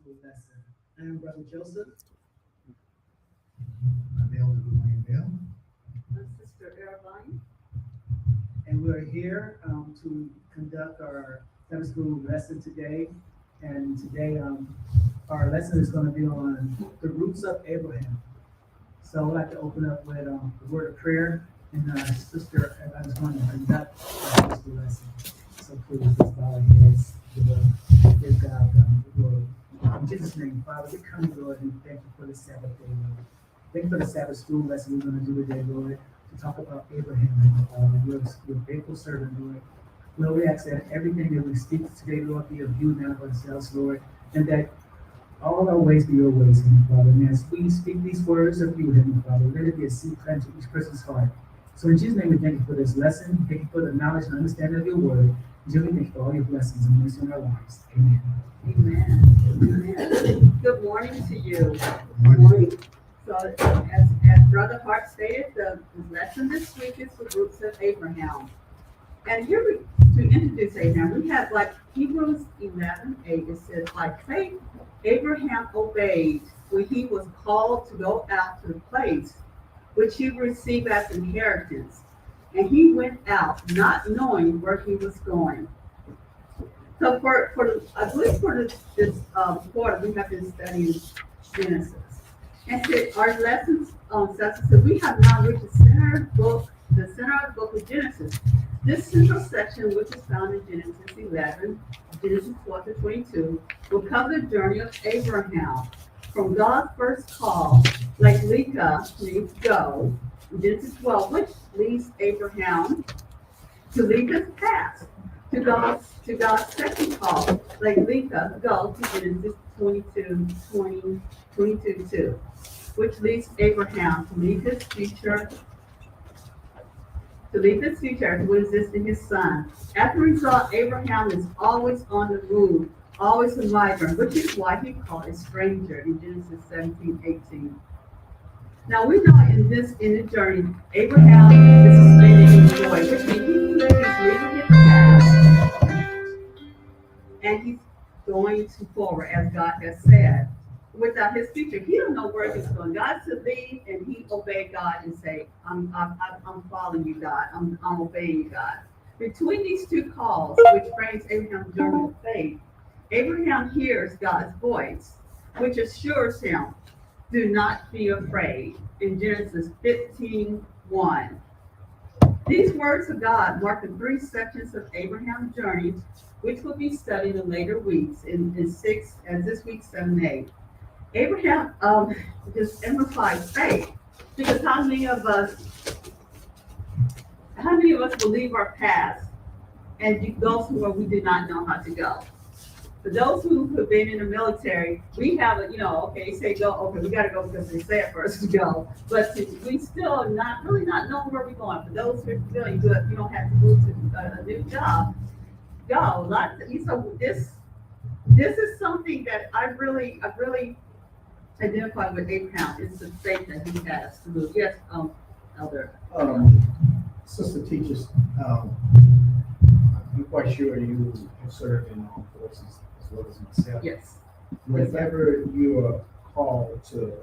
biblical lesson. I am Brother Joseph. I'm Elder Dwayne Bell. Sister Irvine. And we're here to conduct our Sunday school lesson today. And today our lesson is going to be on the roots of Abraham. So I'd like to open up with the word of prayer. And Sister Irvine is going to conduct our Sunday school lesson. So please, let's bow our heads. Give God the glory. In Jesus' name, Father, we come, Lord, and thank you for the Sabbath day, Lord. Thank you for the Sabbath school lesson we're going to do today, Lord, to talk about Abraham, Father, your faithful servant, Lord. Lord, we ask that everything that we speak today, Lord, be of you, not of ourselves, Lord, and that all our ways be your ways, Heavenly Father. And as we speak these words of you, Heavenly Father, let it be a seed planted to each person's heart. So in Jesus' name, we thank you for this lesson. Thank you for the knowledge and understanding of your word. In Jesus' name, thank you for all your blessings and mercy on our lives. Amen. Amen. Amen. Good morning to you. Good morning. So as Brother Hart stated, the lesson this week is the roots of Abraham. And here to introduce Abraham, we have like Hebrews 11:8. It says, by faith, Abraham obeyed when he was called to go out to the place which he would receive as inheritance. And he went out not knowing where he was going. So I believe for this quarter, we have been studying Genesis. And so our lessons says we have now reached the center of the book of Genesis. This central section, which is found in Genesis 11, Genesis 12 to 22, will cover the journey of Abraham from God's first call, like Leka means go, Genesis 12, which leads Abraham to leave his past, to God's second call, like Leka go to Genesis 22:2, which leads Abraham to leave his future to exist in his son. As a result, Abraham is always on the move, always a migrant, which is why he called a stranger in Genesis 17:18. Now we know in the journey, Abraham is a slave in joy, which means he's leaving his past and he's going to forward, as God has said. Without his future, he don't know where he's going. God said leave, and he obeyed God and say, "I'm following you, God. I'm obeying you, God." Between these two calls, which frames Abraham's journey of faith, Abraham hears God's voice, which assures him, "Do not be afraid." In Genesis 15:1. These words of God mark the three sections of Abraham's journey, which will be studied in later weeks in 6, as this week 7, 8. Abraham just emphasized faith, because how many of us will leave our past and go somewhere we did not know how to go? For those who have been in the military, we have okay, say go, okay, we got to go because they say it first to go, but we still not knowing where we're going. For those who are feeling good, you don't have to move to a new job. Go. So this is something that I really identify with Abraham. It's the faith that he has to move. Yes, Elder. Sister teachers, I'm quite sure you have served in the armed forces as well as myself. Yes. Whenever you are called to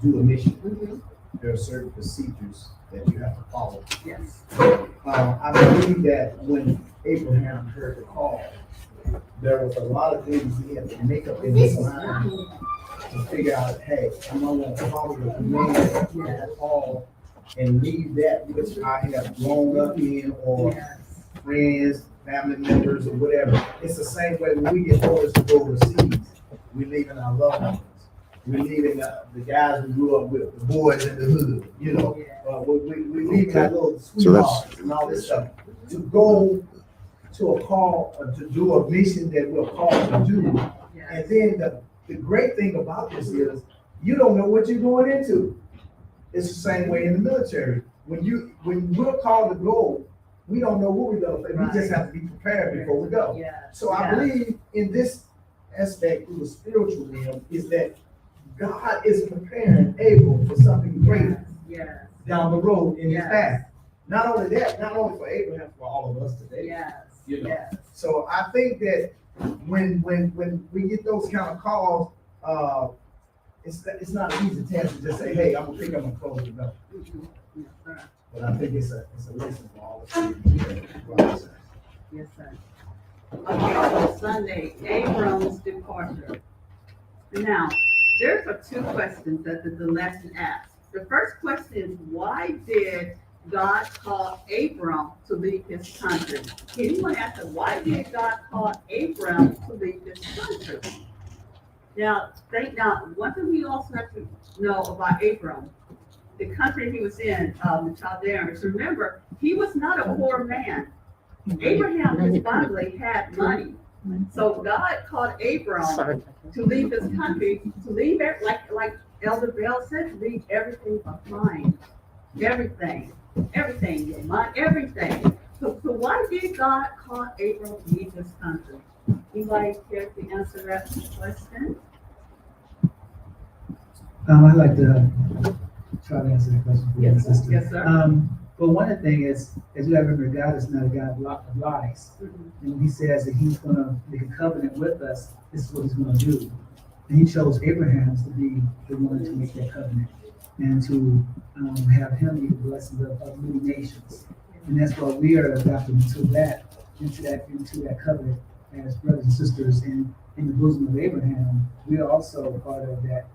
do a mission, Mm-hmm. there are certain procedures that you have to follow. Yes. I believe that when Abraham heard the call, there was a lot of things he had to make up in his mind to figure out, hey, I'm going to follow the command of the call and leave that which I have grown up in, or Yes. friends, family members, or whatever. It's the same way when we get orders to go overseas. We're leaving our loved ones. We're leaving the guys we grew up with, the boys in the hood, we leave our little sweethearts and all this stuff to go to a call, to do a mission that we're called to do. Yes. And then the great thing about this is you don't know what you're going into. It's the same way in the military. When we're called to go, we don't know what we're going to face. Right. We just have to be prepared before we go. Yes. So I believe in this aspect through the spiritual realm is that God is preparing Abram for something great Yes. down the road in his Yes. path. Not only for Abraham, for all of us today. Yes. You know. Yes. So I think that when we get those kind of calls, it's not an easy task to just say, hey, I'm gonna pick up and close the door. Yes, sir. But I think it's a lesson for all of us. Yes, sir. Okay, so Sunday, Abram's departure. Now, there's two questions that the lesson asks. The first question is, why did God call Abram to leave his country? Anyone ask them, why did God call Abram to leave his country? Now, one thing we also have to know about Abram, the country he was in, the Chaldeans. Remember, he was not a poor man. Abraham, his family had money. So God called Abram to leave his country, to leave it, like Elder Bell said, to leave everything behind. Everything, your mind, everything. So why did God call Abram to leave his country? Anybody care to answer that question? I'd like to try to answer the question for you, sister. Yes, sir. But one of the things is, as you have to remember, God is not a God of lies. And when he says that he's going to make a covenant with us, this is what he's going to do. And he chose Abraham to be the one to make that covenant and to have him be the blessing of many nations. And that's why we are adopted into that covenant as brothers and sisters in the bosom of Abraham. We are also a part of that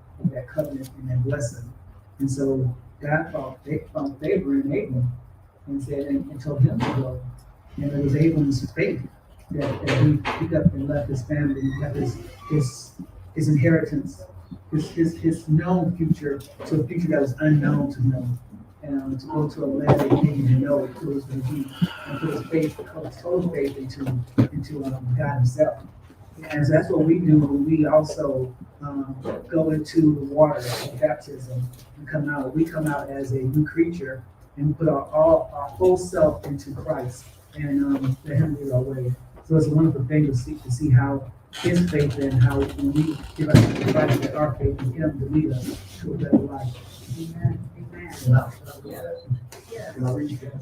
covenant and that blessing. And so God found favor in Abram and said and told him to go. And it was Abram's faith that he picked up and left his family, and left his inheritance, his known future to a future that was unknown to him. And to go to a land that he didn't even know it was going to be, and put his total faith into God himself. And so that's what we do when we also go into the water of baptism and come out. We come out as a new creature and we put our whole self into Christ and let him lead our way. So it's a wonderful thing to see how his faith and how when we give us to Christ, that our faith in him to lead us to a better life. Amen. Yes. Can I read that?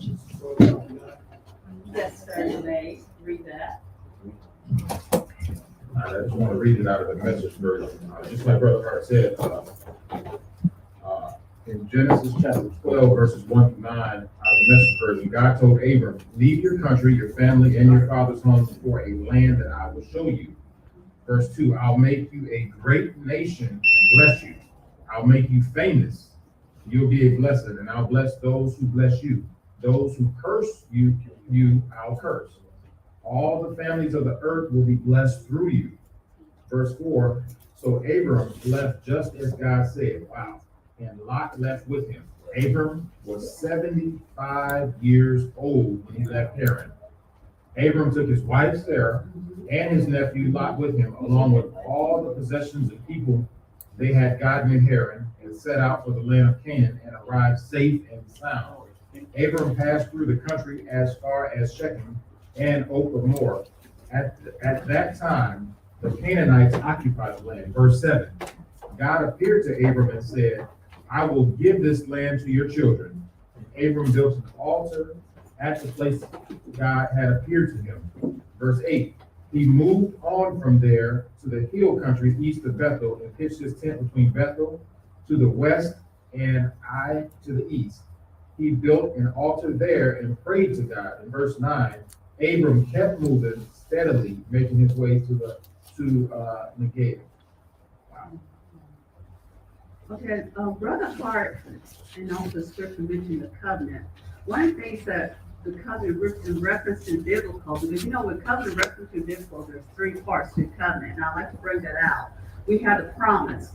Yes, sir, you may read that. I just want to read it out of the Message version. Just like Brother Hart said, in Genesis chapter 12, verses 1 through 9, out of the Message version, God told Abram, leave your country, your family, and your father's home for a land that I will show you. Verse 2, I'll make you a great nation and bless you. I'll make you famous. You'll be a blessing, and I'll bless those who bless you. Those who curse you, I'll curse. All the families of the earth will be blessed through you. Verse 4, so Abram left just as God said. Wow. And Lot left with him. Abram was 75 years old when he left Haran. Abram took his wife Sarah and his nephew Lot with him, along with all the possessions and people they had gotten in Haran, and set out for the land of Canaan and arrived safe and sound. Abram passed through the country as far as Shechem and Oak of Moreh. At that time, the Canaanites occupied the land. Verse 7, God appeared to Abram and said, I will give this land to your children. And Abram built an altar at the place God had appeared to him. Verse 8, he moved on from there to the hill country east of Bethel and pitched his tent between Bethel to the west and Ai to the east. He built an altar there and prayed to God. In verse 9, Abram kept moving steadily, making his way to Negev. Wow. Okay, Brother Hart, and also the scripture mentioned the covenant. One of the things that the covenant in reference to biblical, because with covenant reference to biblical, there's three parts to covenant, and I like to bring that out. We have the promise,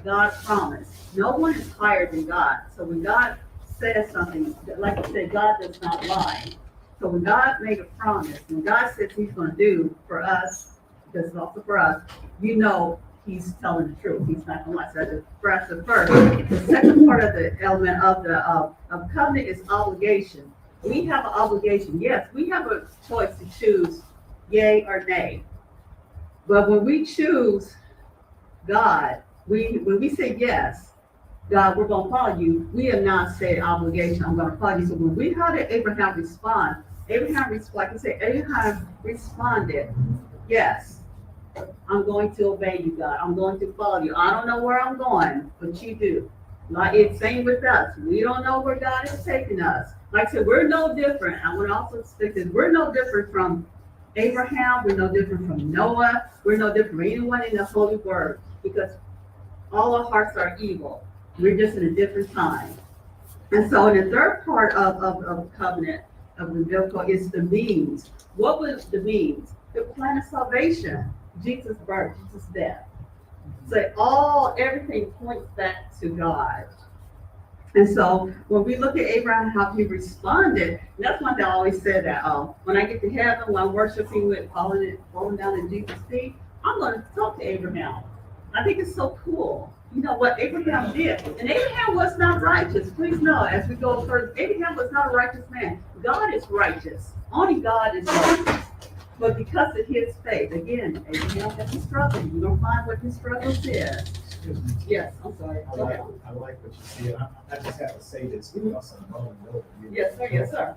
God promised. No one is higher than God. So when God says something, like I said, God does not lie. So when God made a promise, when God says he's going to do for us, because it's also for us, he's telling the truth. He's not going to lie. So that's the first. The second part of the element of the covenant is obligation. We have an obligation. Yes, we have a choice to choose yay or nay. But when we choose God, when we say yes, God, we're going to follow you, we have not said obligation, I'm going to follow you. So when we how did Abraham respond? Abraham responded, yes. I'm going to obey you, God. I'm going to follow you. I don't know where I'm going, but you do. Like it's same with us. We don't know where God is taking us. Like I said, we're no different. I want to also stick this. We're no different from Abraham. We're no different from Noah. We're no different from anyone in the Holy Word because all our hearts are evil. We're just in a different time. And so in the third part of covenant of the biblical is the means. What was the means? The plan of salvation. Jesus' birth, Jesus' death. So everything points back to God. And so when we look at Abraham, how he responded, that's one thing I always said that, when I get to heaven, when I'm worshiping with falling down in Jesus' feet, I'm going to talk to Abraham. I think it's so cool. You know what Abraham did. And Abraham was not righteous. Please know, as we go further, Abraham was not a righteous man. God is righteous. Only God is righteous. But because of his faith, again, Abraham had to struggle. You don't find what his struggle is. Excuse me. Yes, I'm sorry. I like what you said. I just have to say this because I'm going over. Yes, sir. Yes, sir.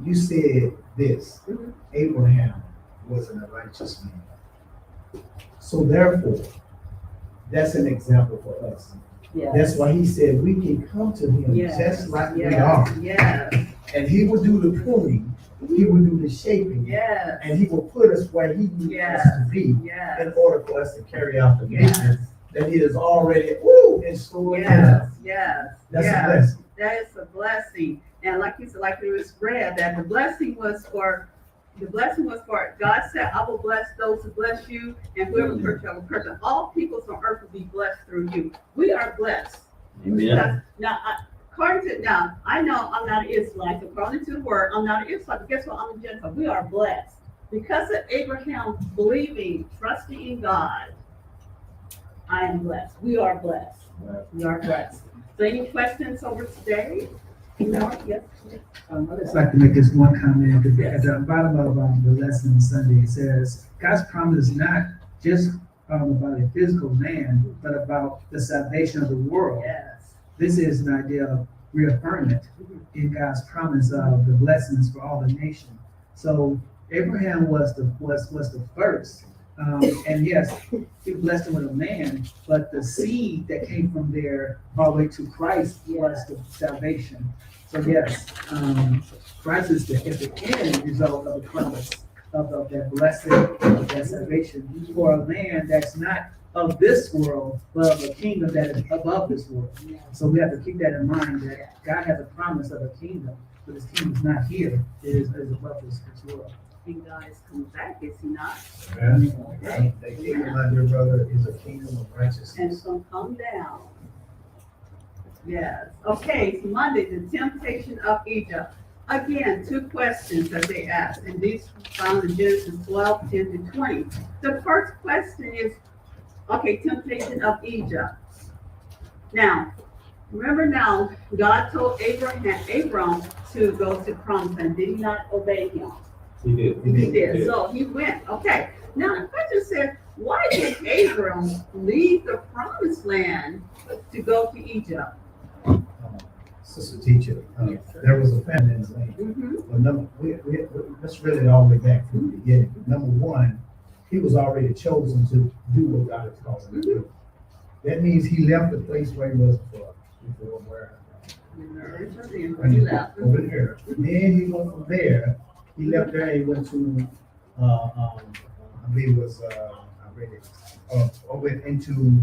You said this, Mhm. Abraham wasn't a righteous man. So therefore, that's an example for us. Yes. That's why he said we can come to him Yes. just like we Yes. are. Yes. And he will do the pruning, he will do the shaping, Yes. and he will put us where he needs Yes. us to be Yes. in order for us to carry out the Yes. mission that he has already in store. Yes. Yes. That's yes. a blessing. That is a blessing. And like you said, like it was read, that the blessing was for God said, I will bless those who bless you, and whoever curse you, I will curse you. All peoples on earth will be blessed through you. We are blessed. Amen. Now, I know I'm not an Israelite. According to the word, I'm not an Israelite. But guess what? I'm a Gentile. We are blessed. Because of Abraham believing, trusting in God, I am blessed. We are blessed. We are blessed. So any questions over today? No? Yes? I'd just like to make this one comment. At the bottom of the lesson Sunday, it says, God's promise is not just about a physical man, but about the salvation of the world. Yes. This is an idea of reaffirmment in God's promise of the blessings for all the nation. So Abraham was the first. And yes, he blessed him with a man, but the seed that came from there all the way to Christ was the salvation. So yes, Christ is the end result of the promise of that blessing, of that salvation for a land that's not of this world, but of a kingdom that is above this world. So we have to keep that in mind, that God has a promise of a kingdom, but his kingdom is not here, it is above this world. And God is coming back, is he not? The kingdom, my dear brother, is a kingdom of And righteousness. it's gonna come down. Yes. Okay, so Monday, the temptation of Egypt. Again, two questions that they asked, and these found in Genesis 12, 10 to 20. The first question is, okay, temptation of Egypt. Now, remember now, God told Abram to go to promised land. Did he not obey him? He did. He did. So he went. Okay. Now the question says, why did Abram leave the promised land to go to Egypt? Sister teacher, Yes, sir. there was a famine in the land. Mm-hmm. Let's really all the way back from the beginning. Number one, he was already chosen to do what God has called him to do. That means he left the place where he was before where He left. over there. Then he went from there. He left there and he went to, I believe it was, I read it, went into,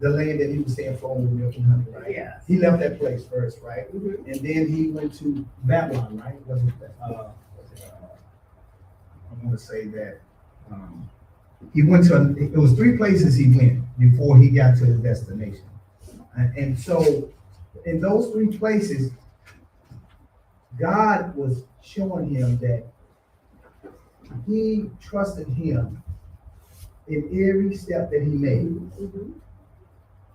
the land that he was saying flowing with milk and honey, right? Yes. He left that place first, right? Mhm. And then he went to Babylon, right? Was it, I want to say that, he went to, it was three places he went before he got to his destination. And so in those three places, God was showing him that he trusted him in every step that he made. Mhm.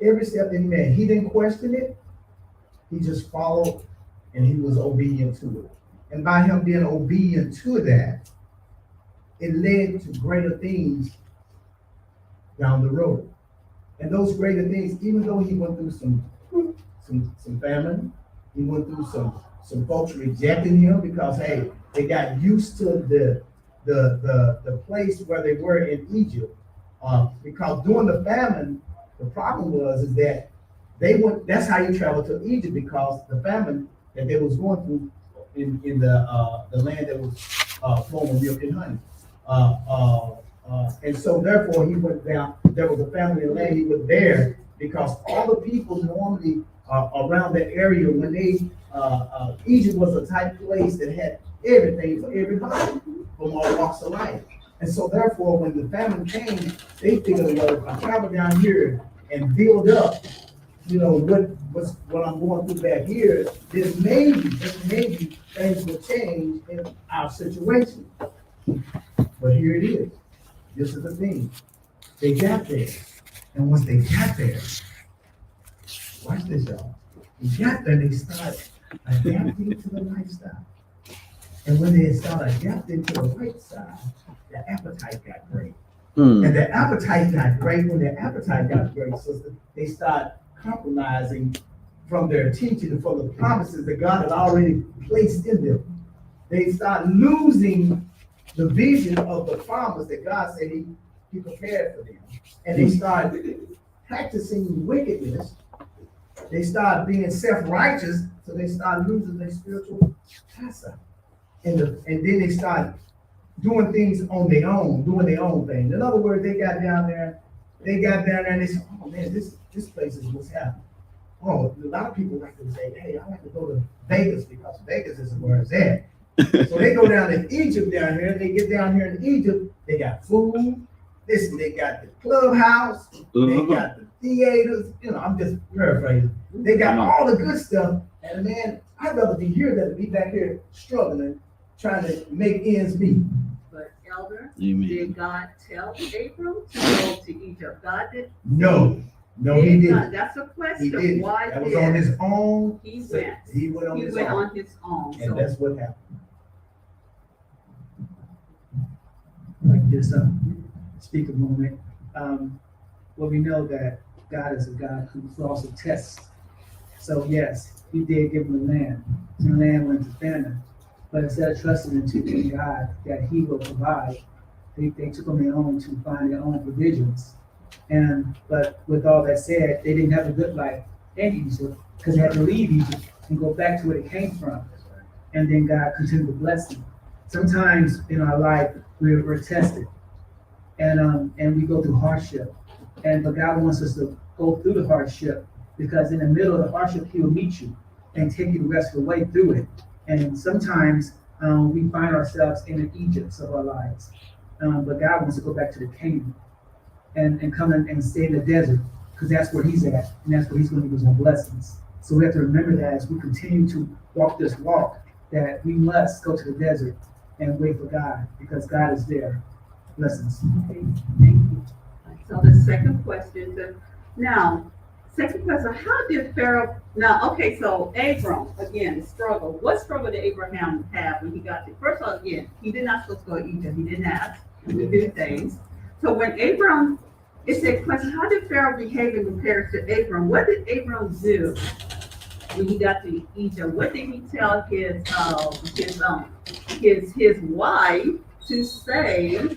Every step that he made, he didn't question it. He just followed and he was obedient to it. And by him being obedient to that, it led to greater things down the road. And those greater things, even though he went through some famine, he went through some folks rejecting him because, hey, they got used to the place where they were in Egypt. Because during the famine, the problem is that that's how you travel to Egypt, because the famine that they was going through in the land that was flowing with milk and honey. And so therefore he went down, there was a famine in the land, he was there because all the people normally around that area, when Egypt was a tight place that had everything for everybody from all walks of life. And so therefore, when the famine came, they figured, well, if I travel down here and build up, what I'm going through back here, then just maybe things will change in our situation. But here it is. This is the thing. They got there. And once they got there, watch this, y'all. They got there, they started adapting to the lifestyle. And when they started adapting to the lifestyle, the appetite got great. And the appetite got great. When the appetite got great, sister, they start compromising from their teaching and from the promises that God had already placed in them. They start losing the vision of the promise that God said he prepared for them. And they start practicing wickedness. They start being self-righteous, so they start losing their spiritual eyesight. And then they start doing things on their own, doing their own thing. In other words, they got down there and they said, oh man, this place is what's happening. Oh, a lot of people like to say, hey, I like to go to Vegas because Vegas is where it's at. So they go down in Egypt down here, they get down here in Egypt, they got food, listen, they got the clubhouse, they got the theaters, I'm just paraphrasing. They got all the good stuff, and man, I'd rather be here than to be back here struggling, trying to make ends meet. But Elder, Amen. did God tell Abram to go to Egypt? God did. No, he didn't. That's a He question. didn't. Why That was did on his own. he went? He went on He his went own. on his own. And So that's what happened. Like this, speak a moment. Well, we know that God is a God who also tests. So yes, he did give them the land. The land went to famine. But instead of trusting in God that he will provide, they took on their own to find their own provisions. But with all that said, they didn't have a good life in Egypt because they had to leave Egypt and go back to where they came from. And then God continued to bless them. Sometimes in our life, we're tested and we go through hardship. But God wants us to go through the hardship, because in the middle of the hardship, he will meet you and take you the rest of the way through it. And sometimes we find ourselves in the Egypts of our lives. But God wants to go back to the Canaan and come in and stay in the desert, because that's where he's at, and that's where he's going to give us our blessings. So we have to remember that as we continue to walk this walk, that we must go to the desert and wait for God, because God is there. Blessings. okay, thank you. So the second question, how did Pharaoh, so Abram, again, struggle. What struggle did Abraham have when he got to, first of all, again, he did not supposed to go to Egypt, he didn't ask, he did things. So when Abram, it said, question, how did Pharaoh behave in comparison to Abram? What did Abram do when he got to Egypt? What did he tell his wife to say?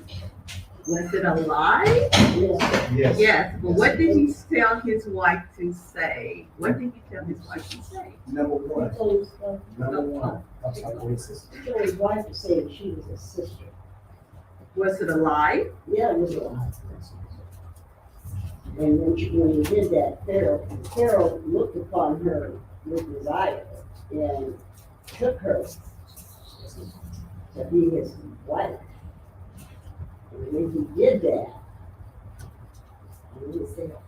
Was it a lie? Yes. Yes, but what did he tell his wife to say? What did he tell his wife to say? Number one. Oh, So his wife was saying she was his sister. was it a lie? Yeah, it was a lie. And when he did that, Pharaoh looked upon her with desire and took her to be his wife. And when he did that, I didn't say that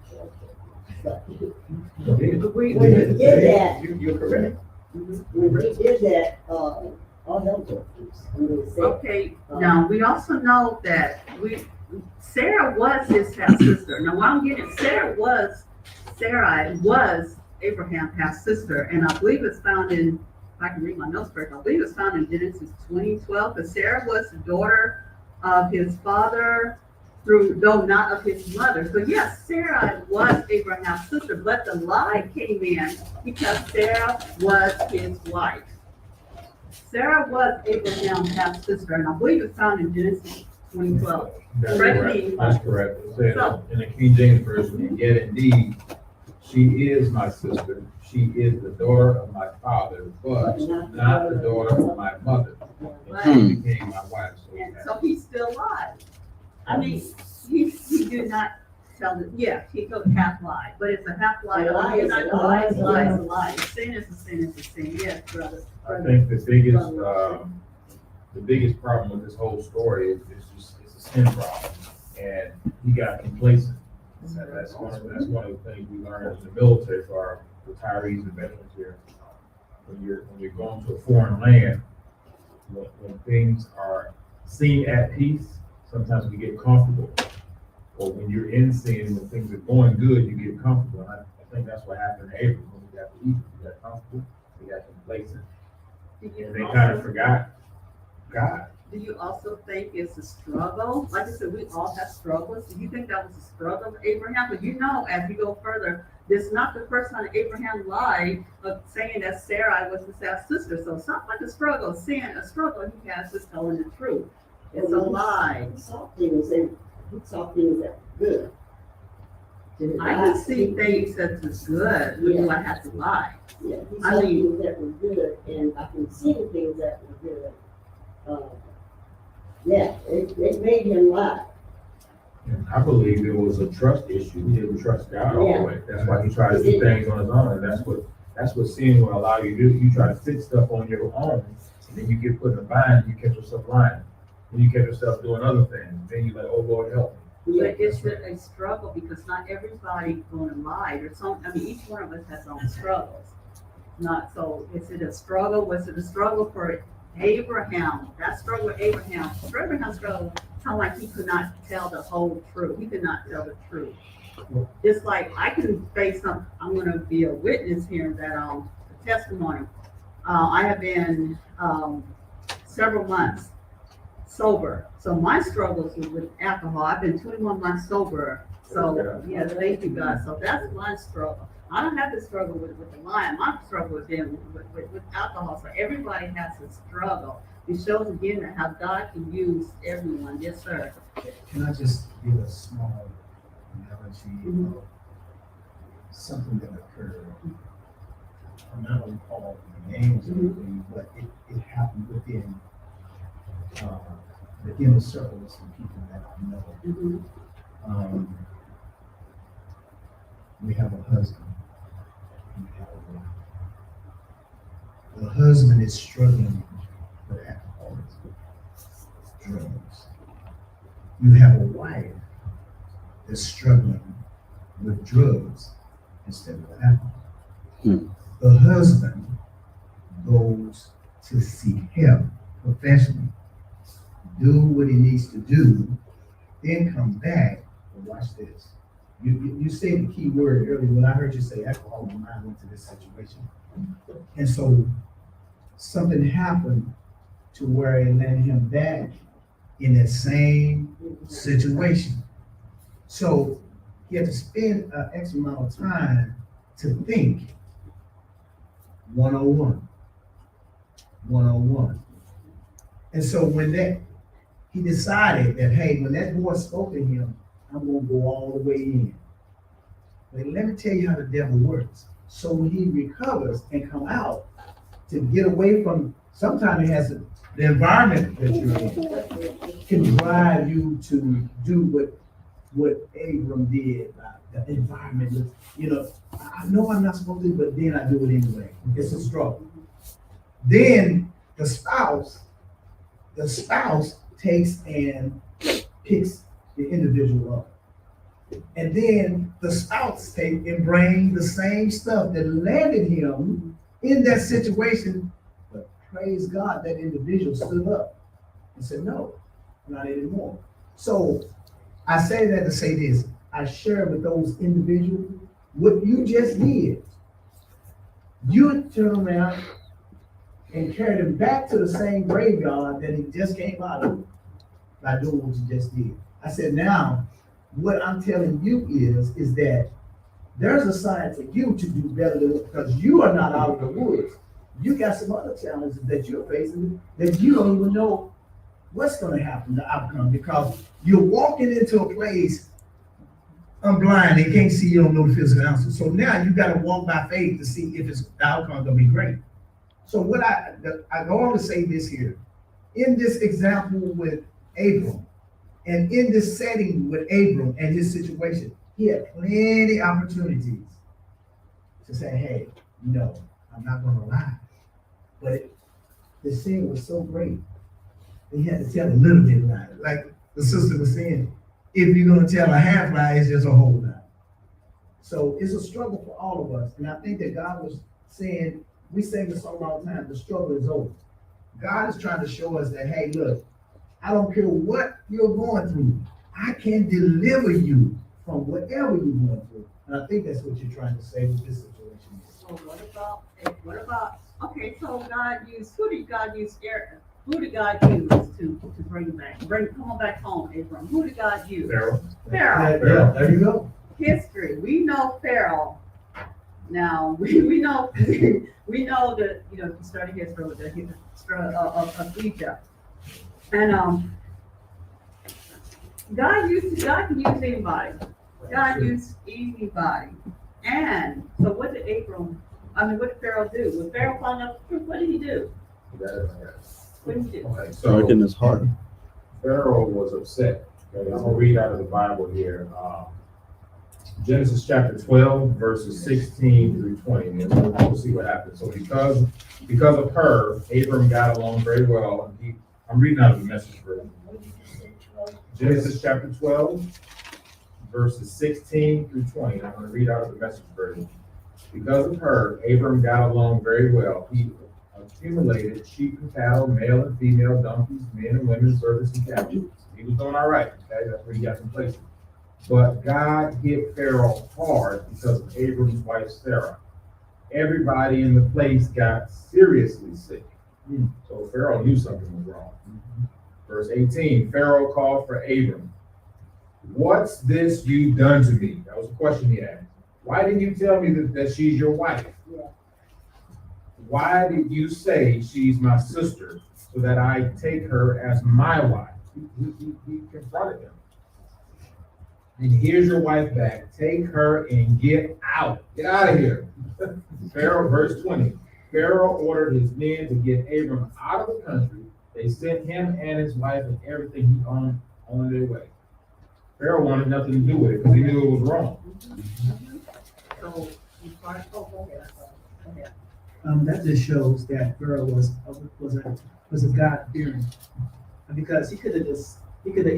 carefully, but when he did that, You're correct. when he did that, all hell broke loose. I mean, Okay, now, we also know that Sarah was his half-sister. Now, while I'm getting, Sarah was Abraham's half-sister, and I believe it's found in, if I can read my notes correctly, I believe it's found in Genesis 20:12, but Sarah was the daughter of his father, though not of his mother. So yes, Sarah was Abraham's sister, but the lie came in because Sarah was his wife. Sarah was Abraham's half sister, and I believe it's found in Genesis 20:12. That's Correct correct. me. That's correct. It says in the King James Version, and yet indeed, she is my sister. She is the daughter of my father, but not the daughter of my mother. And she became my wife. And so he's still alive. I mean, he did not tell the, yeah, he told half lie, but it's a half lie. A lie is a Lie is lie. a lie. Sin is a sin is a sin. Yes, brother. I think the biggest problem with this whole story is it's a sin problem, and he got complacent. And that's one of the things we learned in the military for our retirees and veterans here. When you're going to a foreign land, when things are seen at peace, sometimes we get comfortable. Or when you're in sin, when things are going good, you get comfortable. And I think that's what happened to Abram when he got to Egypt. He got comfortable, he got complacent. And they kind of forgot God. Do you also think it's a struggle? Like I said, we all have struggles. Do you think that was a struggle of Abraham? But you know, as we go further, this is not the first time Abraham lied of saying that Sarah was his half sister. So it's not like a struggle, sin, a struggle he has with telling the truth. It's a lie. He saw things that were good. I can see things that is good, but do I have to lie? Yeah, he I saw mean- things that were good, and I can see the things that were good. Yeah, it made him lie. And I believe it was a trust issue. He didn't trust God all Yeah. the way. That's why he tried to do things on his own. And that's what sin will allow you to do. You try to fix stuff on your own, and then you get put in a bind, you catch yourself lying. Then you catch yourself doing other things. Then you're like, oh Lord, help me. But it's a struggle because not everybody's gonna lie. There's some, I mean, each one of us has our own struggles. Not, so is it a struggle? Was it a struggle for Abraham? That struggle with Abraham. For Abraham's struggle, how like he could not tell the whole truth. He could not tell the truth. Just like I can face some, I'm gonna be a witness here that, testimony. I have been, several months sober. So my struggles is with alcohol. I've been 21 months sober. So, yeah, thank you, God. So that's my struggle. I don't have to struggle with the lying. My struggle with them with alcohol. So everybody has a struggle. It shows again that how God can use everyone. Yes, sir. Can I just give a small analogy of something that occurred? I'm not gonna call the names or anything, but it happened within the inner circle of some people that I know. Mm-hmm. We have a husband. We have a wife. The husband is struggling with alcoholism, drugs. You have a wife that's struggling with drugs instead of alcohol. The husband goes to seek help professionally, do what he needs to do, then come back and watch this. You said the key word earlier. When I heard you say alcohol, my mind went to this situation. And so something happened to where it landed him back in that same situation. So he had to spend an X amount of time to think 101. And so when he decided that, hey, when that voice spoke to him, I'm gonna go all the way in. But let me tell you how the devil works. So when he recovers and come out to get away from, sometimes it has the environment that you're in can drive you to do what Abram did. The environment, I know I'm not supposed to, but then I do it anyway. It's a struggle. Then the spouse takes and picks the individual up. And then the spouse take and bring the same stuff that landed him in that situation. But praise God, that individual stood up and said, no, not anymore. So I say that to say this. I share with those individuals what you just did. You turn around and carried him back to the same graveyard that he just came out of by doing what you just did. I said, now, what I'm telling you is that there's a sign for you to do better than, because you are not out of the woods. You got some other challenges that you're facing that you don't even know what's gonna happen, the outcome, because you're walking into a place, I'm blind, they can't see, you don't know the physical answer. So now you gotta walk by faith to see if the outcome gonna be great. So what I go on to say this here, in this example with Abram, and in this setting with Abram and his situation, he had plenty opportunities to say, hey, no, I'm not gonna lie. But the sin was so great, he had to tell a little bit lie. Like the sister was saying, if you're gonna tell a half lie, it's just a whole lie. So it's a struggle for all of us. And I think that God was saying, we sing the song all the time, the struggle is over. God is trying to show us that, hey, look, I don't care what you're going through. I can deliver you from whatever you're going through. And I think that's what you're trying to say with this situation. So what about, okay, so who did God use to bring him back? Come on back home, Abram. Who did God use? Pharaoh. Pharaoh. Yeah, there you go. History. We know Pharaoh. Now, we know we know that, you know, if you study history with the history of Egypt. And God can use anybody. God used anybody. And so what did what did Pharaoh do? When Pharaoh found out the truth, what did he do? What did he do? Okay, so Working his heart. Pharaoh was upset. Okay, I'm gonna read out of the Bible here. Genesis chapter 12, verses 16 through 20. And we'll see what happens. So because of her, Abram got along very well. And I'm reading out of the Message version. Genesis chapter 12, verses 16 through 20. I'm going to read out of the Message version. Because of her, Abram got along very well. He accumulated sheep and cattle, male and female, donkeys, men and women, servants and captives. He was doing all right. Okay, that's where he got some places. But God hit Pharaoh hard because of Abram's wife Sarah. Everybody in the place got seriously sick. So Pharaoh knew something was wrong. Verse 18, Pharaoh called for Abram. What's this you've done to me? That was a question he asked. Why didn't you tell me that she's your wife? Yeah. Why did you say she's my sister so that I take her as my wife? He confronted him. And here's your wife back. Take her and get out. Get out of here. Pharaoh, verse 20. Pharaoh ordered his men to get Abram out of the country. They sent him and his wife and everything he owned on their way. Pharaoh wanted nothing to do with it because he knew it was wrong. So you start, go ahead. That just shows that Pharaoh was a God-fearing, because he could have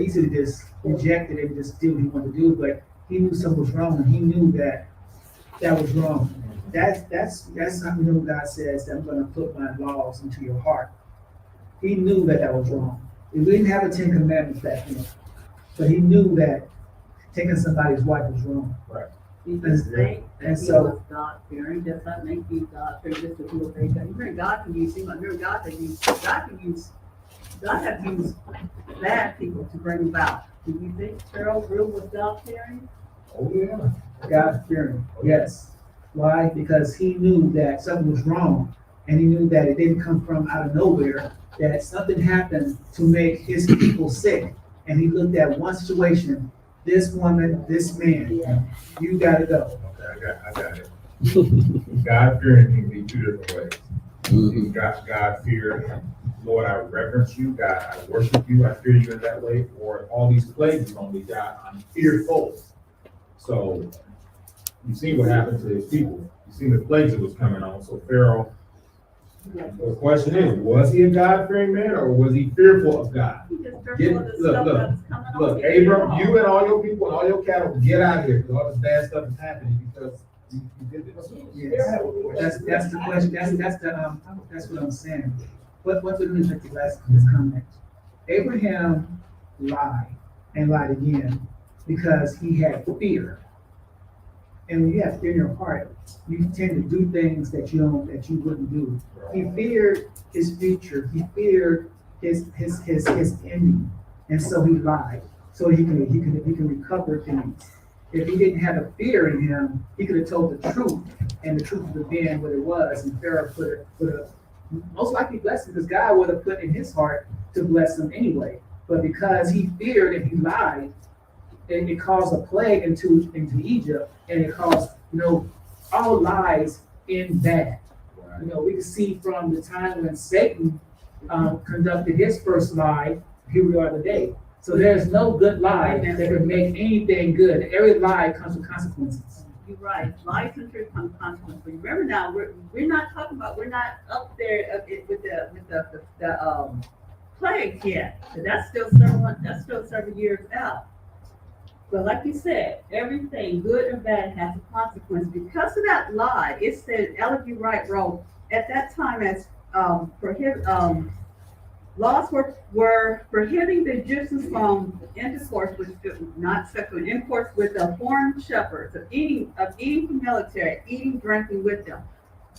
easily just rejected it and just did what he wanted to do, but he knew something was wrong, and he knew that was wrong. That's not when God says that I'm going to put my laws into your heart. He knew that was wrong. We didn't have the 10 Commandments back then, but he knew that taking somebody's wife was wrong. Right. You just think that And he so- was God-fearing, does not make you God-fearing, just to do what they say. Remember, God can use him, remember, God has used bad people to bring about. Do you think Pharaoh really was God-fearing? Oh, yeah. God-fearing, yes. Why? Because he knew that something was wrong, and he knew that it didn't come from out of nowhere, that something happened to make his people sick. And he looked at one situation, this woman, this man, Yeah. you gotta go. Okay, I got it. God-fearing can be two different ways. God-fear, Lord, I reverence you. God, I worship you. I fear you in that way. Or all these plagues on me, God, I'm fearful. So you see what happened to his people. You see the plagues that was coming on. So Pharaoh, the question is, was he a God-fearing man or was he fearful of God? He just Get- fearful of the look, stuff look, that's coming on. Look, Abram, you and all your people and all your cattle, get out of here because all this bad stuff is happening because you did this. Yes. That's the question, that's what I'm saying. What do we make the last this comment? Abraham lied and lied again because he had fear. And when you have fear in your heart, you tend to do things that you wouldn't do. He feared his future. He feared his ending, and so he lied so he can recover things. If he didn't have a fear in him, he could have told the truth and the truth of the being what it was, and Pharaoh put a most likely blessing, because God would have put in his heart to bless them anyway. But because he feared and he lied, it caused a plague into Egypt, and it caused, all lies end bad. We can see from the time when Satan conducted his first lie, here we are today. So there's no good lie that can make anything good. Every lie comes with consequences. You're right. Lies and truth come consequences. But remember now, we're not talking about, we're not up there with the plagues yet. So that's still several years out. But like you said, everything good and bad has a consequence. Because of that lie, it said, Ellen G. Wright wrote, at that time as laws were prohibiting the Egyptians from intercourse with, not sexual intercourse with the foreign shepherds, of eating from military, eating, drinking with them.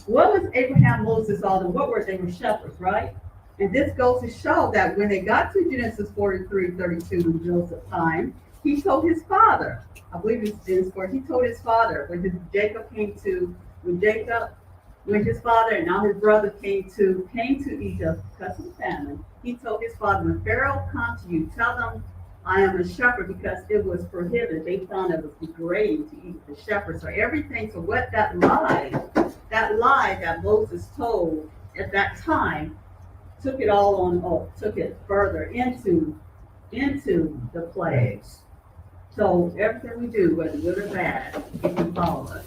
What was Abraham, Moses, all them? What were they? Were shepherds, right? And this goes to show that when they got to Genesis 43:32 in Joseph's time, he told his father, I believe it's Genesis 4, he told his father when his father and now his brother came to Egypt because of famine, he told his father, when Pharaoh comes to you, tell them I am a shepherd, because it was prohibited. They found it was degrading to eat the shepherd. So everything, so what that lie that Moses told at that time took it further into the plagues. So everything we do, whether good or bad, it can follow us.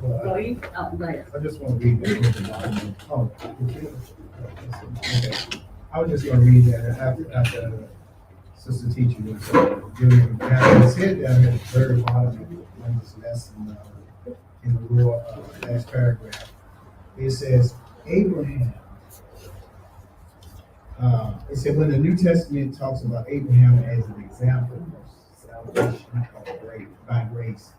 Well, So you, go ahead. I just want to read that. Oh, okay. I was just going to read that after Sister Teacher was giving. Now, it said down at the very bottom of this lesson in the last paragraph, it says, Abraham. It said when the New Testament talks about Abraham as an example of salvation by grace,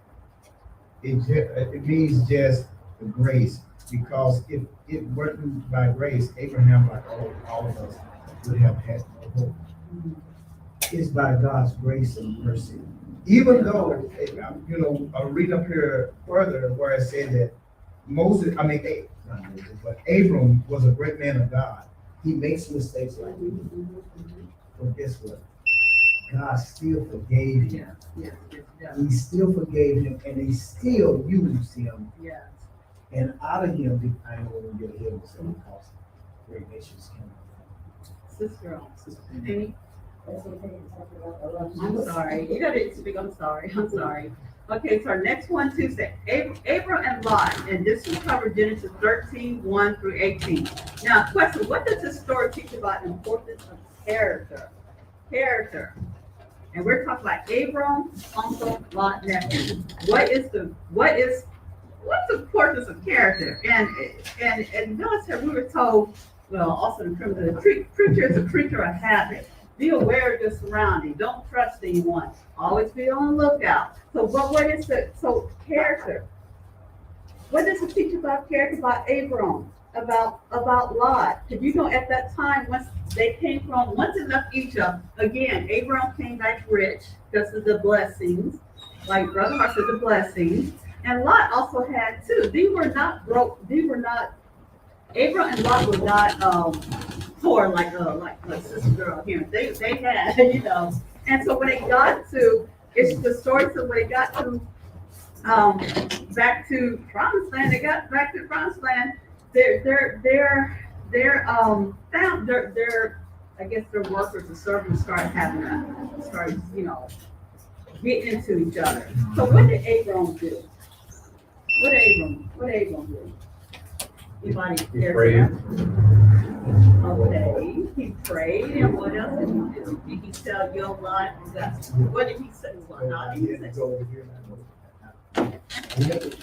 it means just the grace, because if it weren't by grace, Abraham, like all of us, would have had no hope. It's by God's grace and mercy. Even though, I'll read up here further where it said that Abram was a great man of God. He makes mistakes like we do. But guess what? God still forgave him. Yeah. He still forgave him, and he still used him. Yes. And out of him, I know when you're here, because great nations came. Sister Penny? I'm sorry. You gotta speak. I'm sorry. Okay, so our next one, Tuesday, Abram and Lot, and this will cover Genesis 13:1 through 18. Now, question, what does this story teach about the importance of character? And we're talking about Abram, uncle, Lot, nephew. What's the importance of character? And in military, we were told, well, also in criminal, the preacher is a creature of habit. Be aware of your surroundings. Don't trust anyone. Always be on the lookout. So character? What does it teach about character, about Abram, about Lot? Because at that time, once they left Egypt, again, Abram came back rich because of the blessings, like Brother Hart said, the blessings. And Lot also had too. They were not broke. Abram and Lot were not poor like sister girl here. They had, And so when they got to, it's the story. So when they got to back to Promised Land, I guess their workers and servants started getting into each other. So what did Abram do? What did Abram do? Anybody care? Okay, he prayed, and what else did he do? Did he tell your life? What did he say?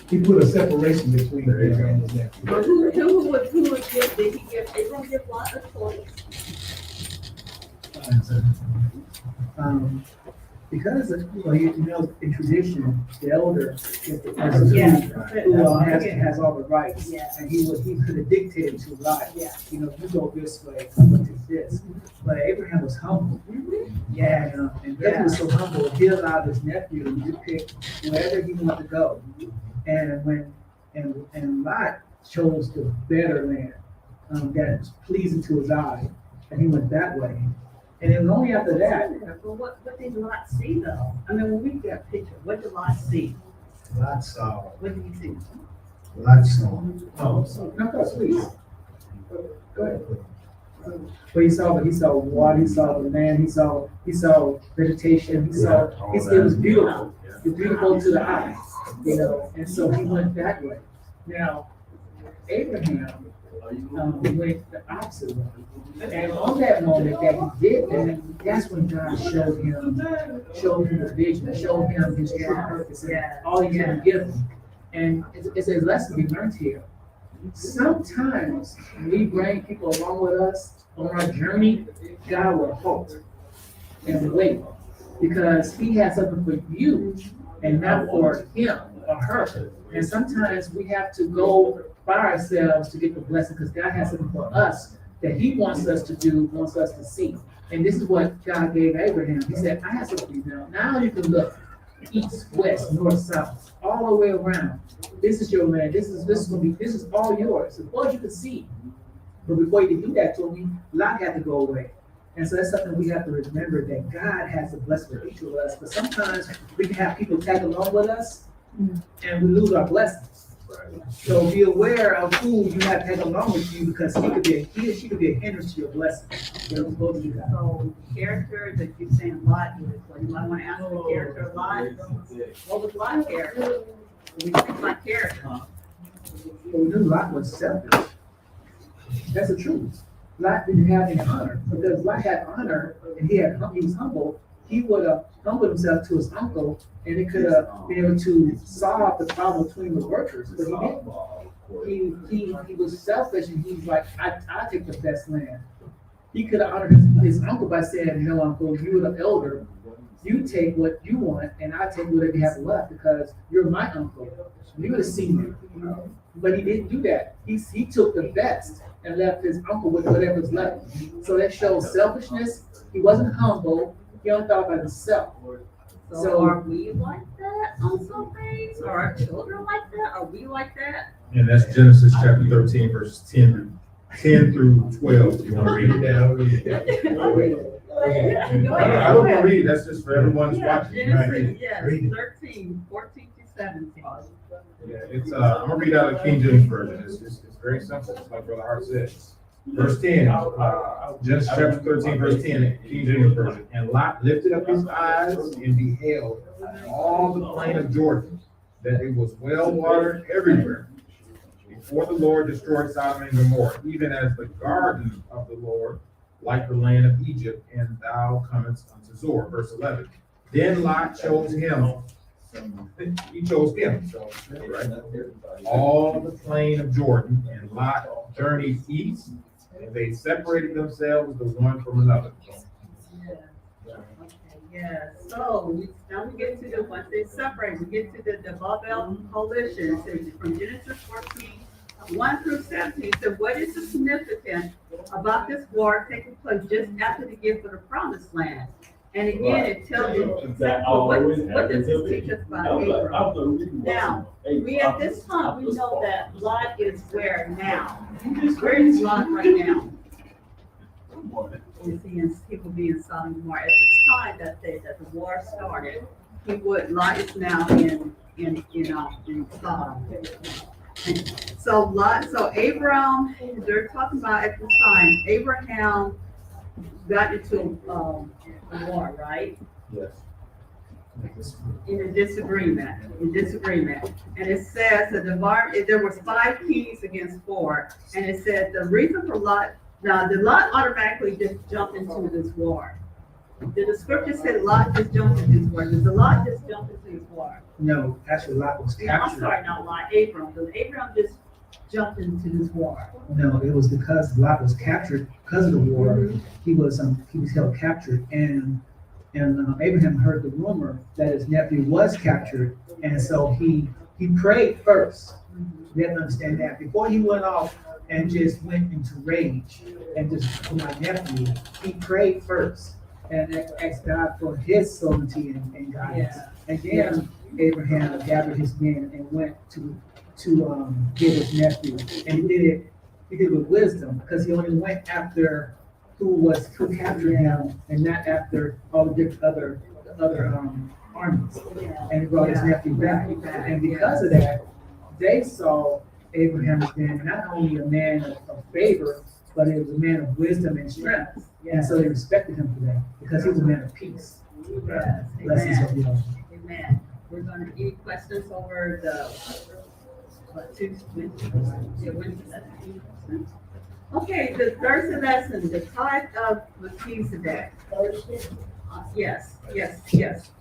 He put a separation between Abraham and his nephew. But who would give? Did he give Abram give Lot a choice? Because in tradition, the elder has all the rights, Yeah. and he could have dictated to Lot. Yeah. You go this way, I'm going to do this. But Abraham was humble. And because he was so humble, he allowed his nephew to pick wherever he wanted to go. And Lot chose the better land, that was pleasing to his eye, and he went that way. And it was only after that, But what did Lot see though? I mean, when we get a picture, what did Lot see? Lots saw, What did he see? lots saw. no, please, go ahead. But he saw water, he saw the land, he saw vegetation, it was beautiful. It was beautiful to the eye, and so he went that way. Now, Abraham, went the opposite way. And on that moment that he did that, that's when God showed him the vision, showed him his true purpose and all he had to give him. And it's a lesson we learned here. Sometimes we bring people along with us on our journey, God will halt and wait because he has something for you and not for him or her. And sometimes we have to go by ourselves to get the blessing because God has something for us that he wants us to do, wants us to see. And this is what God gave Abraham. He said, I have something for you now. Now you can look east, west, north, south, all the way around. This is your land. This is all yours. As far as you can see. But before you can do that to me, Lot had to go away. And so that's something we have to remember, that God has a blessing for each of us. But sometimes we can have people tag along with us and we lose our blessings. So be aware of who you have taken along with you because he or she could be a hindrance to your blessing. You're supposed to do that. So character that you're saying Lot is, so you might want to ask the character of Lot. What was Lot's character? We think like character. But we knew Lot was selfish. That's the truth. Lot didn't have any honor because Lot had honor and he was humble. He would have humbled himself to his uncle and it could have been able to solve the problem between the workers, but he didn't. He was selfish and he's like, I take the best land. He could have honored his uncle by saying, no, uncle, you were the elder. You take what you want and I take whatever you have left because you're my uncle. You're the senior. But he didn't do that. He took the best and left his uncle with whatever's left. So that shows selfishness. He wasn't humble. He only thought about himself. So are we like that on some things? Are our children like that? Are we like that? And that's Genesis chapter 13, verses 10 through 12. If you want to read it. I'll read it. I don't want to read it. That's just for everyone who's watching. Genesis, yes, Read it. 13, 14 to 17. Yeah, it's I'm gonna read out of King James version. It's very simple. It's like Brother Hart said. Verse 10, Genesis chapter 13, verse 10, King James version. And Lot lifted up his eyes and beheld all the plain of Jordan, that it was well watered everywhere. Before the Lord destroyed Sodom and Gomorrah, even as the garden of the Lord, like the land of Egypt, and thou comest unto Zoar. Verse 11. Then Lot chose him. He chose him, so, right? All the plain of Jordan, and Lot journeyed east, and they separated themselves the one from another. Yeah, so now we get to the, once they separate, we get to the Babel coalition. So from Genesis 14, 1 through 17. So what is the significance about this war taking place just after the gift of the promised land? And again, it tells you, what does this teach us about Abram? Now, we at this time, we know that Lot is where now? Where is Lot right now? He will be in Sodom and Gomorrah. At this time that the war started, Lot is now in Sodom. So Abram, they're talking about at the time, Abraham got into a war, right? Yes. In a disagreement. And it says that there was 5 kings against 4. And it said the reason for Lot, now did Lot automatically just jump into this war? Did the scripture say Lot just jumped into this war? Did the Lot just jump into this war? No, actually Lot was Yeah, I'm captured. sorry, not Lot, Abram. Did Abram just jump into this war? No, it was because Lot was captured because of the war. He was held captured, and Abraham heard the rumor that his nephew was captured, and so he prayed first. We have to understand that before he went off and just went into rage and just for my nephew, he prayed first and asked God for his sovereignty and guidance. Yeah. And then Abraham gathered his men and went to get his nephew. And he did it with wisdom, because he only went after who captured him and not after all the different other armies. And he brought his nephew back. And because of that, they saw Abraham as being not only a man of favor, but he was a man of wisdom and strength. And so they respected him for that, because he was a man of peace. Yes, Blessings of amen. you. Amen. We're gonna, any questions over the, Okay, the Thursday lesson, the tithe of Melchizedek. Thursday, Yes,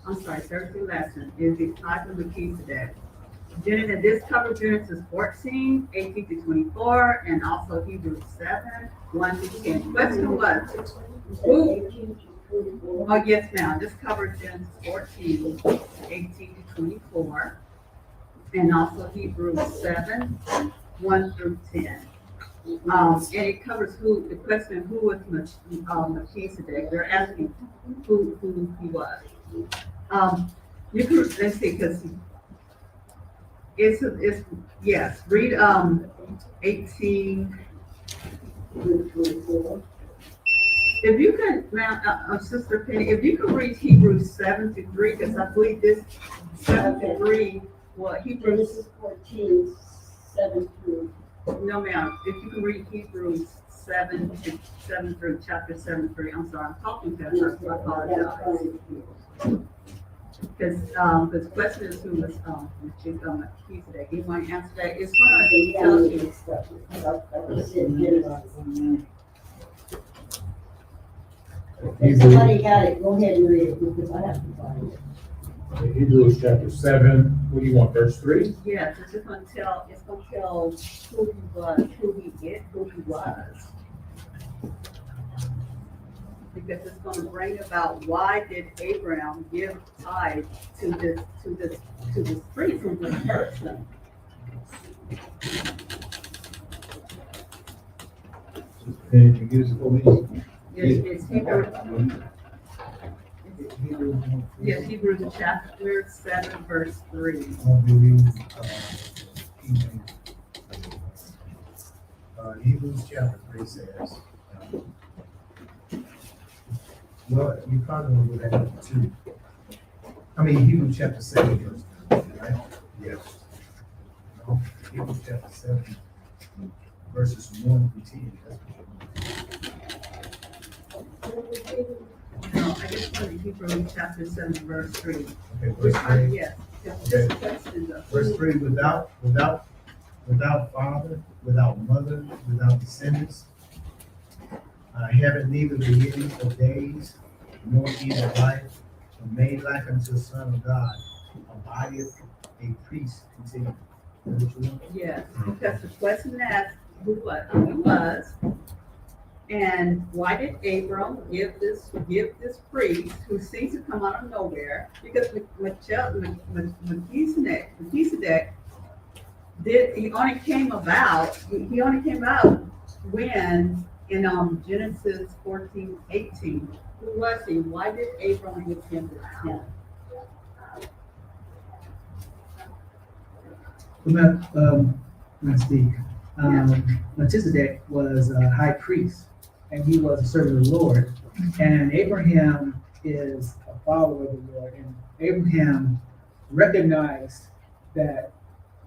I'm sorry, Thursday lesson is the tithe of Melchizedek. And this covers Genesis 14, 18 to 24, and also Hebrews 7, 1 to 10. Question was, who, 18 to 24. oh, yes, ma'am, this covers Genesis 14, 18 to 24, and also Hebrews 7, 1 through 10. And it covers the question, who was Melchizedek? They're asking who he was. You can, let's see, because yes, read, 18. to 24. If you can, ma'am, Sister Penny, if you could read Hebrews 7 to 3, because I believe this 7 to 3, well, Hebrews, Genesis 14, 7 through. no ma'am, if you can read Hebrews 7 through chapter 7 3, I'm sorry, I'm talking to her, so I apologize. Because the question is who was, Melchizedek, you want to answer that? It's gonna tell you. If somebody got it, go ahead and read it, because I have to find it. Hebrews chapter 7, what do you want, verse 3? Yes, it's just gonna tell who he was, who he is, who he was. Because it's gonna bring about why did Abram give tithe to this priest, to this person? And you give us for me. It's Hebrews chapter 7, verse 3. Hebrews chapter 3 says, well, you probably want to go back to 2. Hebrews chapter 7, verse 2, right? Yes. No, Hebrews chapter 7, verses 1 through 10. No, I just put Hebrews chapter 7, verse 3. Okay, verse 3. Yes. Okay. Verse 3, without father, without mother, without descendants, having neither beginning of days, nor end of life, but made like unto the Son of God, abideth a priest continually. Is that what you want? Yes, because the question asked who he was, and why did Abram give this priest who seems to come out of nowhere? Because Melchizedek he only came about when in Genesis 14:18. Who was he? Why did Abram give him this him? Melchizedek was a high priest, and he was a servant of the Lord. And Abraham is a follower of the Lord. And Abraham recognized that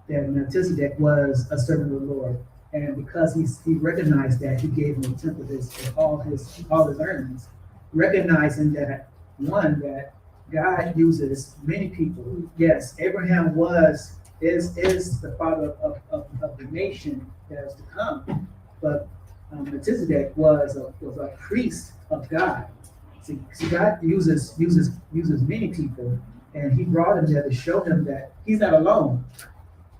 Melchizedek was a servant of the Lord. And because he recognized that, he gave him a tenth of all his earnings, recognizing that God uses many people. Yes, Abraham is the father of the nation that is to come, but Melchizedek was a priest of God. See, God uses many people, and he brought him there to show him that he's not alone.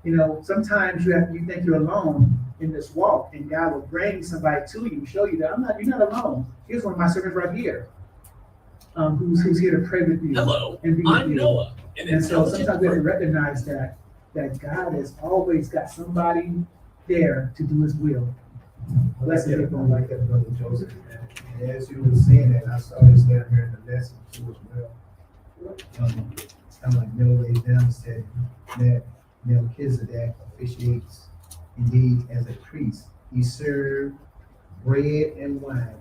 You know, sometimes you think you're alone in this walk, and God will bring somebody to you, show you that you're not alone. Here's one of my servants right here, who's here to pray with you. Hello, and be with I'm you. Noah. And so sometimes we have to recognize that God has always got somebody there to do his will. Let's get it on like that, Brother Joseph. And as you were saying that, I saw this down here in the lesson too as well. like middle-aged them said, that Melchizedek officiates indeed as a priest. He served bread and wine,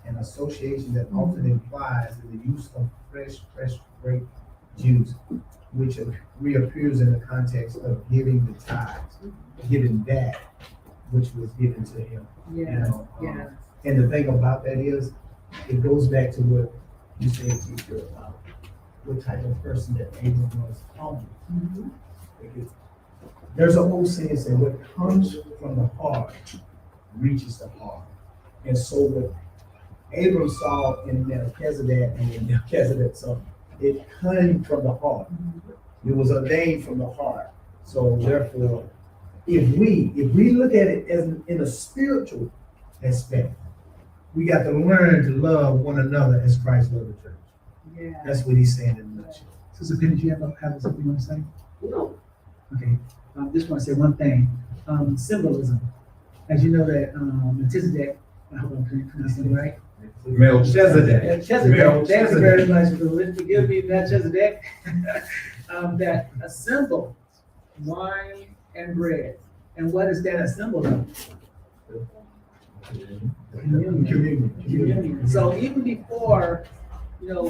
an association that often implies the use of fresh grape juice, which reappears in the context of giving the tithes, giving that which was given to him. You know, yeah. and the thing about that is, it goes back to what you said, teacher, about what type of person that Abram was humble. Mhm. Because there's an old saying saying, what comes from the heart reaches the heart. And so what Abram saw in Melchizedek and in Melchizedek saw, it came from the heart. It was ordained from the heart. So therefore, if we look at it as in a spiritual aspect, we got to learn to love one another as Christ loved the church. Yeah. That's what he's saying in a nutshell. Sister Penny, do you have something you want to say? No, Okay, just want to say one thing. Symbolism. As you know that Melchizedek, I hope I'm pronouncing it right. Melchizedek. Melchizedek. Thank you very much for forgive me, Melchizedek. That a symbol, wine and bread. And what is that a symbol of? Communion. So even before,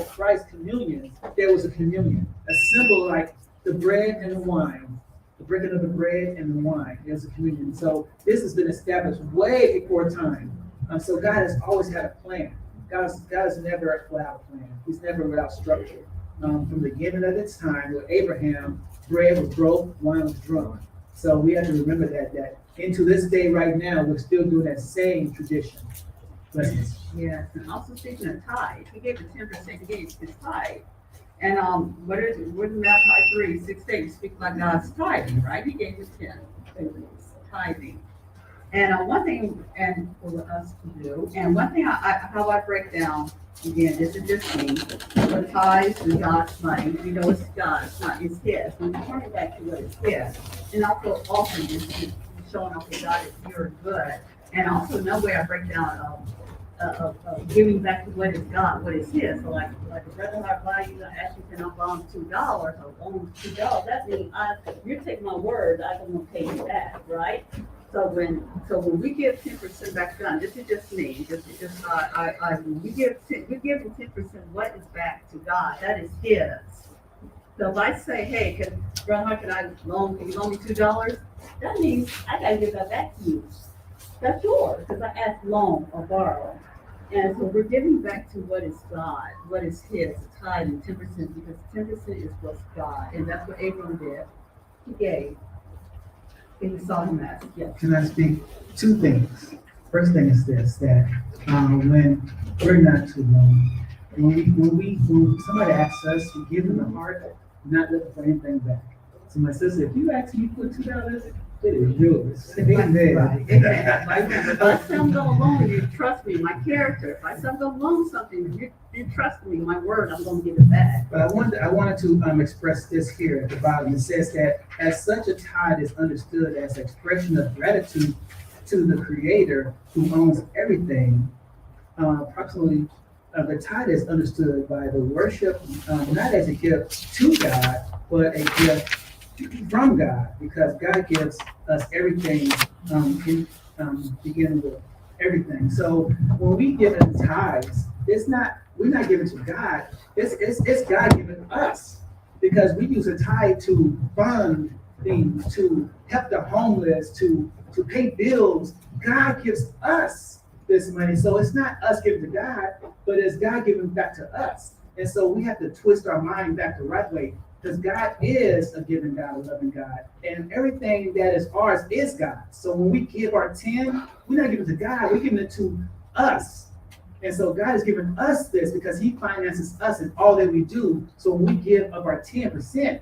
Christ's communion, there was a communion, a symbol like the bread and the wine, the breaking of the bread and the wine. There's a communion. So this has been established way before time. So God has always had a plan. God is never without a plan. He's never without structure. From the beginning of its time with Abraham, bread was broke, wine was drunk. So we have to remember that into this day right now, we're still doing that same tradition. Blessings. Yes, and also speaking of tithe, he gave the 10%, he gave his tithe. And what is Malachi 3:16? Speak about God's tithing, right? He gave his 10, tithing. And one thing, and for us to do, and one thing how I break down, again, this is just me, the tithes and God's money, we know it's God's, not it's his. When we turn it back to what is his, and also offering is showing off that God is pure and good. And also another way I break down of giving back to what is God, what is his. So like a brother I buy you, I ask you, can I borrow $2 or loan $2? That means you take my word, I'm gonna pay you back, right? So when we give 10% back to God, this is just me, when we give 10%, what is back to God? That is his. So if I say, hey, can you loan me $2? That means I gotta give that back to you. That's yours, because I asked loan or borrow. And so we're giving back to what is God, what is his, the tithe and 10%, because 10% is what's God. And that's what Abram did. He gave. And he saw him as, yes. Can I speak? Two things. First thing is this, that when we're not too long, when somebody asks us, we give them a heart, not looking for anything back. So my sister, if you ask me for $2, it is yours. Amen. Right. If I say I'm gonna loan you, trust me, my character. If I say I'm gonna loan something, you trust me, my word, I'm gonna give it back. But I wanted to express this here at the bottom. It says that as such a tithe is understood as an expression of gratitude to the Creator who owns everything. Approximately, the tithe is understood by the worship not as a gift to God, but a gift from God, because God gives us everything, beginning with everything. So when we give in tithes, we're not giving to God. It's God giving us, because we use a tithe to fund things, to help the homeless, to pay bills. God gives us this money, so it's not us giving to God, but it's God giving back to us. And so we have to twist our mind back the right way. Because God is a giving God, a loving God, and everything that is ours is God. So when we give our 10, we're not giving it to God, we're giving it to us. And so God is giving us this because he finances us in all that we do. So when we give of our 10%,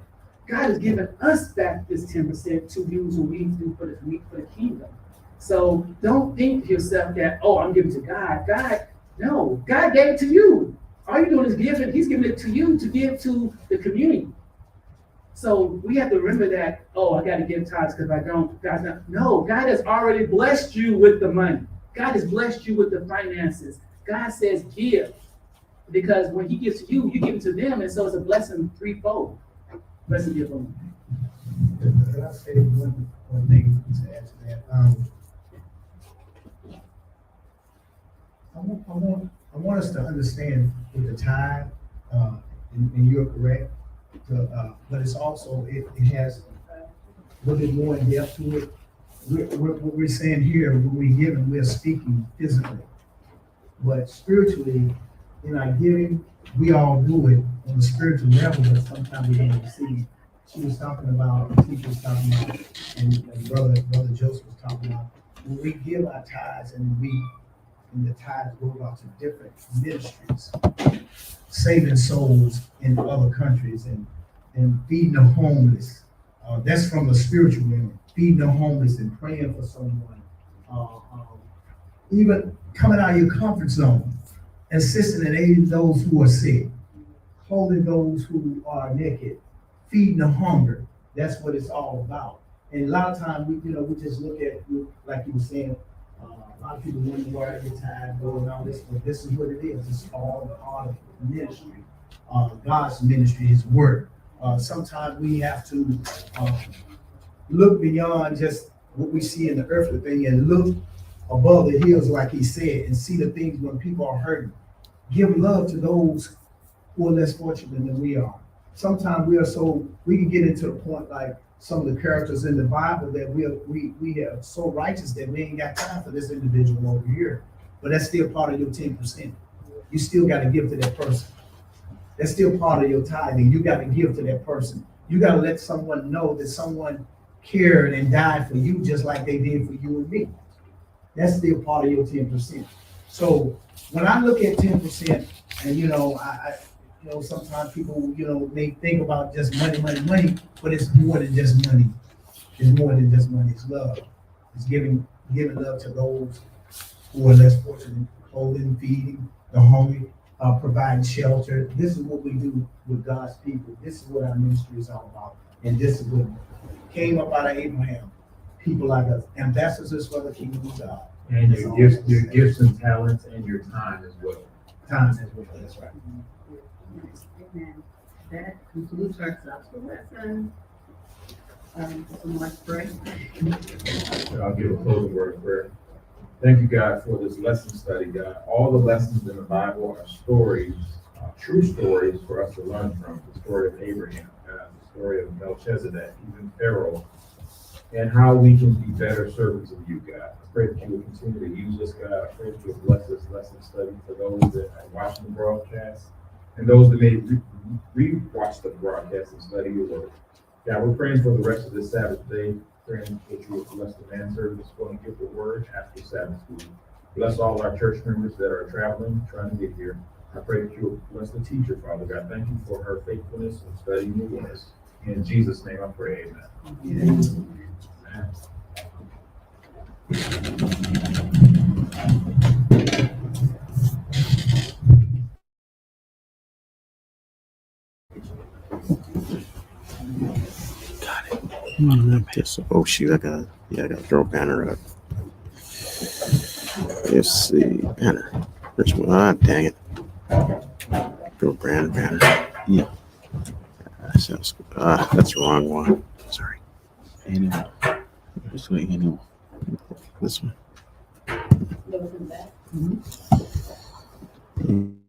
God is giving us back this 10% to use what we do for the kingdom. So don't think to yourself that, oh, I'm giving to God. No, God gave it to you. All you're doing is giving. He's giving it to you to give to the community. So we have to remember that, oh, I got to give tithes because if I don't, God's not. No, God has already blessed you with the money. God has blessed you with the finances. God says give. Because when he gives to you, you give it to them. And so it's a blessing threefold. Rest of your vote. Could I say one thing to add to that? I want us to understand with the tithe, and you're correct, but it's also, it has a little bit more in depth to it. What we're saying here, when we give and we're speaking physically, but spiritually, in our giving, we all do it on a spiritual level, but sometimes we don't receive. She was talking about, the teacher was talking about, and brother Joseph was talking about, when we give our tithes and the tithes go out to different ministries, saving souls in other countries and feeding the homeless. That's from the spiritual realm, feeding the homeless and praying for someone. Even coming out of your comfort zone, assisting and aiding those who are sick, holding those who are naked, feeding the hunger. That's what it's all about. And a lot of times we just look at, like you were saying, a lot of people wonder where every time going on this, but this is what it is. It's all part of ministry, God's ministry, His work. Sometimes we have to look beyond just what we see in the earthly thing and look above the hills, like he said, and see the things when people are hurting. Give love to those who are less fortunate than we are. Sometimes we can get into the point like some of the characters in the Bible that we are so righteous that we ain't got time for this individual over here. But that's still part of your 10%. You still got to give to that person. That's still part of your tithing. You got to give to that person. You got to let someone know that someone cared and died for you just like they did for you and me. That's still part of your 10%. So when I look at 10%, and I sometimes people, they think about just money, but it's more than just money. It's more than just money. It's love. It's giving love to those who are less fortunate, clothing, feeding the hungry, providing shelter. This is what we do with God's people. This is what our ministry is all about. And this is what came up out of Abraham. People like us, ambassadors for the kingdom of God. And your gifts and talents and your time as well. Time as well, that's right. Amen. That concludes our gospel lesson. Someone pray. I'll give a closing word of prayer. Thank you, God, for this lesson study, God. All the lessons in the Bible are stories, true stories for us to learn from. The story of Abraham, God, the story of Melchizedek, even Pharaoh, and how we can be better servants of you, God. I pray that you will continue to use us, God. I pray that you will bless this lesson study for those that are watching the broadcast and those that may re-watch the broadcast and study your word. God, we're praying for the rest of this Sabbath day, praying that you will bless the manservant that's going to give the word after Sabbath school. Bless all our church members that are traveling, trying to get here. I pray that you will bless the teacher, Father God. Thank you for her faithfulness in studying your word. In Jesus' name I pray, amen. Amen. Come on, man. Piss. Oh shoot, I gotta throw a banner up. Let's see, banner. Which one? Ah, dang it. Throw a banner. Yeah. Sounds good. That's the wrong one. Sorry. Anyway. This way, anyway. This one. Looking back. Mm.